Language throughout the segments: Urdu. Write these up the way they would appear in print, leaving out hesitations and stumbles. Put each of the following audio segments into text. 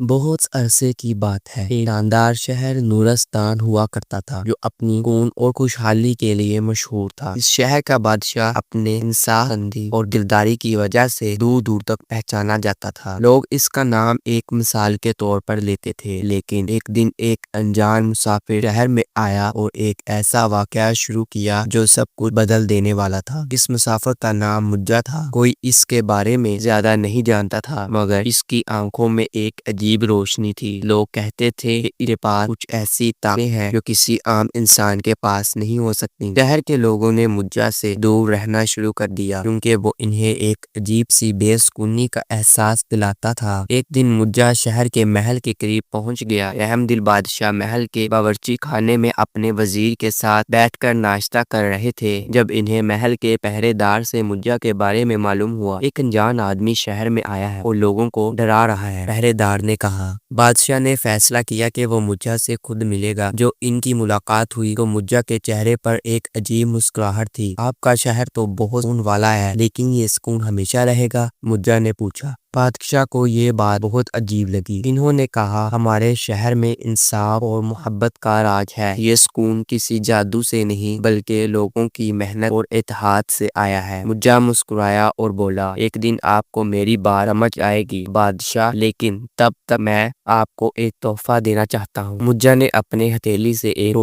بہت عرصے کی بات ہے، ایک شاندار شہر نورستان ہوا کرتا تھا جو اپنی سکون اور خوشحالی کے لیے مشہور تھا۔ اس شہر کا بادشاہ اپنے انصاف پسندی اور دلداری کی وجہ سے دور دور تک پہچانا جاتا تھا۔ لوگ اس کا نام ایک مثال کے طور پر لیتے تھے، لیکن ایک دن ایک انجان مسافر شہر میں آیا اور ایک ایسا واقعہ شروع کیا جو سب کچھ بدل دینے والا تھا۔ اس مسافر کا نام مجا تھا۔ کوئی اس کے بارے میں زیادہ نہیں جانتا تھا، مگر اس کی آنکھوں میں ایک عجیب روشنی تھی۔ لوگ کہتے تھے کہ اس کے پاس کچھ ایسی طاقتیں ہیں جو کسی عام انسان کے پاس نہیں ہو سکتی۔ شہر کے لوگوں نے مجا سے دور رہنا شروع کر دیا کیونکہ وہ انہیں ایک عجیب سی بے سکونی کا احساس دلاتا تھا۔ ایک دن مجا شہر کے محل کے قریب پہنچ گیا۔ رحم دل بادشاہ محل کے باورچی خانے میں اپنے وزیر کے ساتھ بیٹھ کر ناشتہ کر رہے تھے جب انہیں محل کے پہرے دار سے مجا کے بارے میں معلوم ہوا۔ ایک انجان آدمی شہر میں آیا ہے اور لوگوں کو ڈرا رہا ہے، پہرے دار نے کہا۔ بادشاہ نے فیصلہ کیا کہ وہ مجا سے خود ملے گا۔ جو ان کی ملاقات ہوئی تو مجا کے چہرے پر ایک عجیب مسکراہٹ تھی۔ آپ کا شہر تو بہت سکون والا ہے، لیکن یہ سکون ہمیشہ رہے گا؟ مجا نے پوچھا۔ بادشاہ کو یہ بات بہت عجیب لگی۔ انہوں نے کہا، ہمارے شہر میں انصاف اور محبت کا راج ہے۔ یہ سکون کسی جادو سے نہیں بلکہ لوگوں کی محنت اور اتحاد سے آیا ہے۔ مجا مسکرایا اور بولا، ایک دن آپ کو میری بات سمجھ آئے گی بادشاہ، لیکن تب تک میں آپ کو ایک تحفہ دینا چاہتا ہوں۔ مجا نے اپنے ہتھیلی سے ایک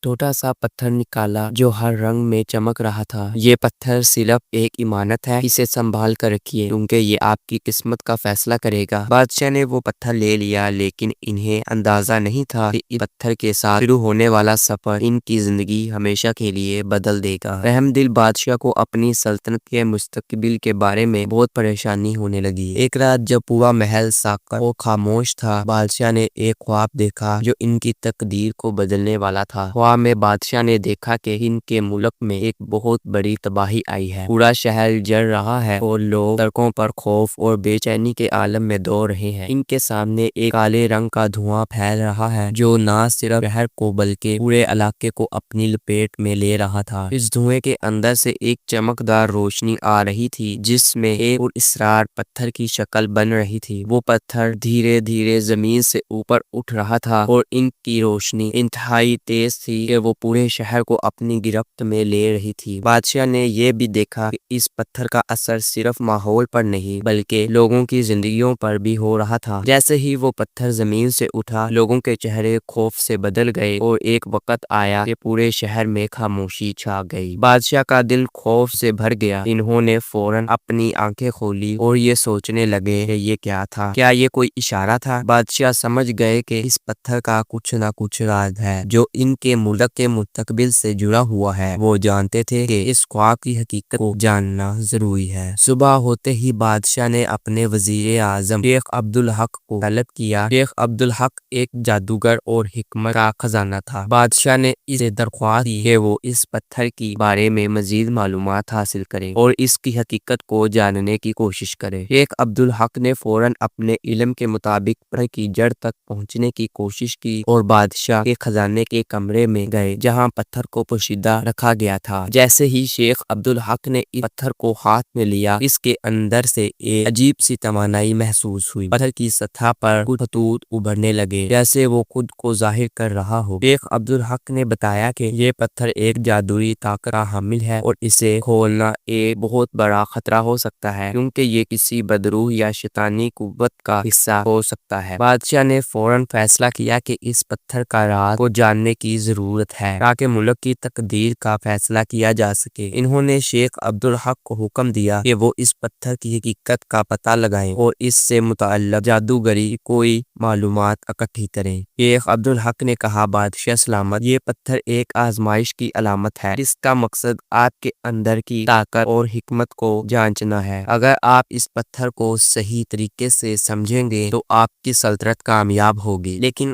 چھوٹا سا پتھر نکالا جو ہر رنگ میں چمک رہا تھا۔ یہ پتھر صرف ایک امانت ہے، اسے سنبھال کر رکھیے کیونکہ یہ آپ کی قسمت کا فیصلہ کرے گا۔ بادشاہ نے وہ پتھر لے لیا، لیکن انہیں اندازہ نہیں تھا کہ اس پتھر کے ساتھ شروع ہونے والا سفر ان کی زندگی ہمیشہ کے لیے بدل دے گا۔ رحم دل بادشاہ کو اپنی سلطنت کے مستقبل کے بارے میں بہت پریشانی ہونے لگی۔ ایک رات جب پورا محل ساکت اور خاموش تھا، بادشاہ نے ایک خواب دیکھا جو ان کی تقدیر کو بدلنے والا تھا۔ خواب میں بادشاہ نے دیکھا کہ ان کے ملک میں ایک بہت بڑی تباہی آئی ہے۔ پورا شہر جل رہا ہے اور لوگ سڑکوں پر خوف اور بے چینی کے عالم میں دوڑ رہے ہیں۔ ان کے سامنے ایک کالے رنگ کا دھواں پھیل رہا ہے جو نہ صرف شہر کو بلکہ پورے علاقے کو اپنی لپیٹ میں لے رہا تھا۔ اس دھوئیں کے اندر سے ایک چمکدار روشنی آ رہی تھی جس میں ایک پراسرار پتھر کی شکل بن رہی تھی۔ وہ پتھر دھیرے دھیرے زمین سے اوپر اٹھ رہا تھا اور ان کی روشنی انتہائی تیز تھی کہ وہ پورے شہر کو اپنی گرفت میں لے رہی تھی۔ بادشاہ نے یہ بھی دیکھا کہ اس پتھر کا اثر صرف ماحول پر نہیں بلکہ لوگوں کی زندگیوں پر بھی ہو رہا تھا۔ جیسے ہی وہ پتھر زمین سے اٹھا، لوگوں کے چہرے خوف سے بدل گئے اور ایک وقت آیا کہ پورے شہر میں خاموشی چھا گئی۔ بادشاہ کا دل خوف سے بھر گیا۔ انہوں نے فوراً اپنی آنکھیں کھولی اور یہ سوچنے لگے کہ یہ کیا تھا؟ کیا یہ کوئی اشارہ تھا؟ بادشاہ سمجھ گئے کہ اس پتھر کا کچھ نہ کچھ راز ہے جو ان کے ملک کے مستقبل سے جڑا ہوا ہے۔ وہ جانتے تھے کہ اس خواب کی حقیقت کو جاننا ضروری ہے۔ صبح ہوتے ہی بادشاہ نے اپنے وزیر اعظم شیخ عبدالحق کو طلب کیا۔ شیخ عبدالحق ایک جادوگر اور حکمت کا خزانہ تھا۔ بادشاہ نے اسے درخواست کی کہ وہ اس پتھر کے بارے میں مزید معلومات حاصل کرے اور اس کی حقیقت کو جاننے کی کوشش کرے۔ شیخ عبدالحق نے فوراً اپنے علم کے مطابق پتھر کی جڑ تک پہنچنے کی کوشش کی اور بادشاہ کے خزانے کے کمرے میں گئے جہاں پتھر کو پوشیدہ رکھا گیا تھا۔ جیسے ہی شیخ عبدالحق نے اس پتھر کو ہاتھ میں لیا، اس کے اندر سے ایک عجیب سی توانائی محسوس ہوئی۔ پتھر کی سطح پر کچھ خطوط ابھرنے لگے جیسے وہ خود کو ظاہر کر رہا ہو۔ شیخ عبدالحق نے بتایا کہ یہ پتھر ایک جادوئی طاقت کا حامل ہے اور اسے کھولنا ایک بہت بڑا خطرہ ہو سکتا ہے کیونکہ یہ کسی بدروح یا شیطانی قوت کا حصہ ہو سکتا ہے۔ بادشاہ نے فوراً فیصلہ کیا کہ اس پتھر کا راز کو جاننے کی ضرورت ہے تاکہ ملک کی تقدیر کا فیصلہ کیا جا سکے۔ انہوں نے شیخ عبدالحق کو حکم دیا کہ وہ اس پتھر کی حقیقت کا پتہ لگائیں اور اس سے متعلق جادوگری کوئی معلومات اکٹھی کریں۔ شیخ عبدالحق نے کہا، بادشاہ سلامت، یہ پتھر ایک آزمائش کی علامت ہے جس کا مقصد آپ کے اندر کی طاقت اور حکمت کو جانچنا ہے۔ اگر آپ اس پتھر کو صحیح طریقے سے سمجھیں گے تو آپ کی سلطنت کامیاب ہوگی، لیکن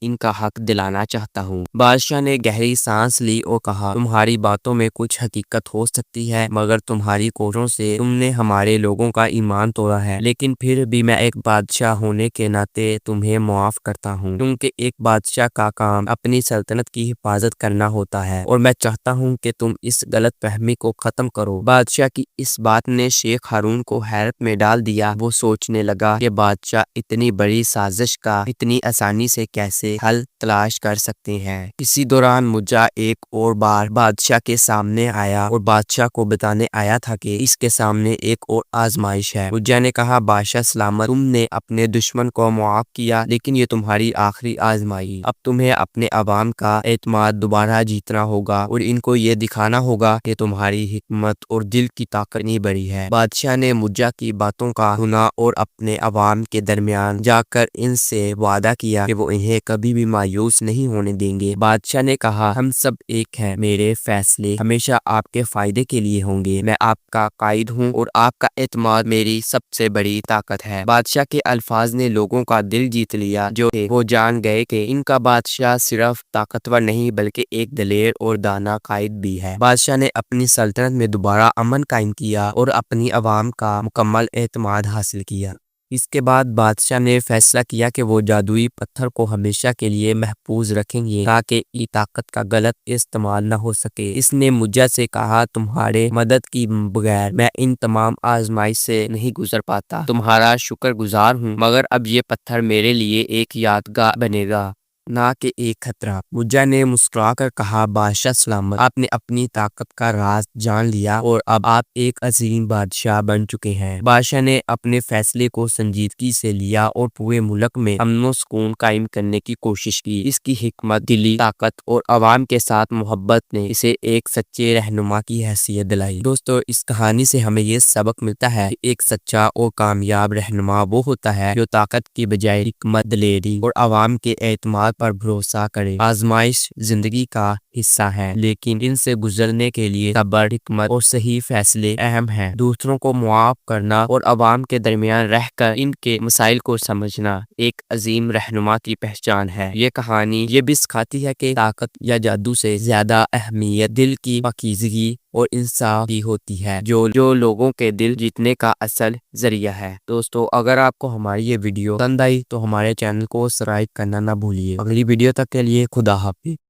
ان کا حق دلانا چاہتا ہوں۔ بادشاہ نے گہری سانس لی اور کہا، تمہاری باتوں میں کچھ حقیقت ہو سکتی ہے، مگر تمہاری کوششوں سے تم نے ہمارے لوگوں کا ایمان توڑا ہے، لیکن پھر بھی میں ایک بادشاہ ہونے کے ناطے تمہیں معاف کرتا ہوں، کیونکہ ایک بادشاہ کا کام اپنی سلطنت کی حفاظت کرنا ہوتا ہے، اور میں چاہتا ہوں کہ تم اس غلط فہمی کو ختم کرو۔ بادشاہ کی اس بات نے شیخ ہارون کو حیرت میں ڈال دیا۔ وہ سوچنے لگا کہ بادشاہ اتنی بڑی سازش کا اتنی آسانی سے کیسے حل تلاش کر سکتے ہیں۔ اسی دوران مجا ایک اور بار بادشاہ کے سامنے آیا اور بادشاہ کو بتانے آیا تھا کہ اس کے سامنے ایک اور آزمائش ہے۔ مجا نے کہا، بادشاہ سلامت، تم نے اپنے دشمن کو معاف کیا، لیکن یہ تمہاری آخری آزمائش۔ اب تمہیں اپنے عوام کا اعتماد دوبارہ جیتنا ہوگا اور ان کو یہ دکھانا ہوگا کہ تمہاری حکمت اور دل کی طاقت نہیں بڑی ہے۔ بادشاہ نے مجا کی باتوں کا سنا اور اپنے عوام کے درمیان جا کر ان سے وعدہ کیا کہ وہ انہیں کبھی بھی مایوس نہیں ہونے دیں گے۔ بادشاہ نے کہا، ہم سب ایک ہیں، میرے فیصلے ہمیشہ آپ کے فائدے کے لیے ہوں گے، میں آپ کا قائد ہوں اور آپ کا اعتماد میری سب سے بڑی طاقت ہے۔ بادشاہ کے الفاظ نے لوگوں کا دل جیت لیا، جو تھے وہ جان گئے کہ ان کا بادشاہ صرف طاقتور نہیں بلکہ ایک دلیر اور دانا قائد بھی ہے۔ بادشاہ نے اپنی سلطنت میں دوبارہ امن قائم کیا اور اپنی عوام کا مکمل اعتماد حاصل کیا۔ اس کے بعد بادشاہ نے فیصلہ کیا کہ وہ جادوئی پتھر کو ہمیشہ کے لیے محفوظ رکھیں گے تاکہ یہ طاقت کا غلط استعمال نہ ہو سکے۔ اس نے مجا سے کہا، تمہارے مدد کی بغیر میں ان تمام آزمائش سے نہیں گزر پاتا، تمہارا شکر گزار ہوں، مگر اب یہ پتھر میرے لیے ایک یادگار بنے گا، نہ کہ ایک خطرہ۔ مجا نے مسکرا کر کہا، بادشاہ سلامت، آپ نے اپنی طاقت کا راز جان لیا اور اب آپ ایک عظیم بادشاہ بن چکے ہیں۔ بادشاہ نے اپنے فیصلے کو سنجیدگی سے لیا اور پورے ملک میں امن و سکون قائم کرنے کی کوشش کی۔ اس کی حکمت، دلی طاقت اور عوام کے ساتھ محبت نے اسے ایک سچے رہنما کی حیثیت دلائی۔ دوستو، اس کہانی سے ہمیں یہ سبق ملتا ہے کہ ایک سچا اور کامیاب رہنما وہ ہوتا ہے جو طاقت کی بجائے حکمت، دلیری اور عوام کے اعتماد پر بھروسہ کرے۔ آزمائش زندگی کا حصہ ہے، لیکن ان سے گزرنے کے لیے صبر، حکمت اور صحیح فیصلے اہم ہیں۔ دوسروں کو معاف کرنا اور عوام کے درمیان رہ کر ان کے مسائل کو سمجھنا ایک عظیم رہنما کی پہچان ہے۔ یہ کہانی یہ بھی سکھاتی ہے کہ طاقت یا جادو سے زیادہ اہمیت دل کی پاکیزگی اور انصاف کی ہوتی ہے، جو لوگوں کے دل جیتنے کا اصل ذریعہ ہے۔ دوستو، اگر آپ کو ہماری یہ ویڈیو پسند آئی تو ہمارے چینل کو سبسکرائب کرنا نہ بھولیے۔ اگلی ویڈیو تک کے لیے خدا حافظ۔